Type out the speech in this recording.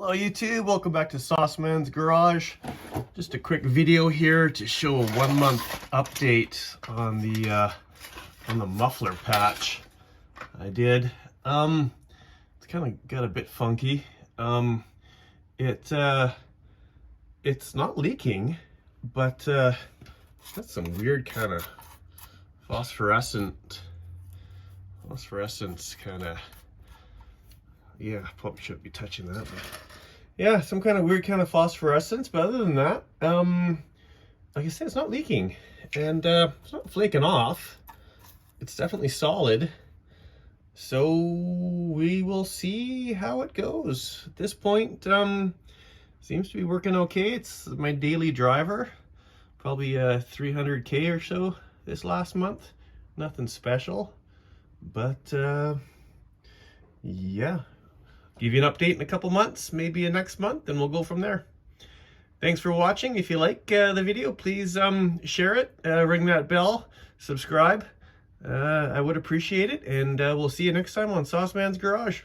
Hello YouTube, welcome back to Sauceman's Garage. Just a quick video here to show a 1 month update on the muffler patch I did. It's kind of got a bit funky. It's not leaking, but that's some weird kind of phosphorescence kind of. Yeah, probably shouldn't be touching that, but yeah, some kind of weird kind of phosphorescence. But other than that, like I said, it's not leaking, and it's not flaking off. It's definitely solid. So we will see how it goes. At this point, seems to be working okay. It's my daily driver, probably 300K or so this last month. Nothing special, but yeah. Give you an update in a couple months, maybe next month, and we'll go from there. Thanks for watching. If you like the video, please share it, ring that bell, subscribe. I would appreciate it, and we'll see you next time on Sauceman's Garage.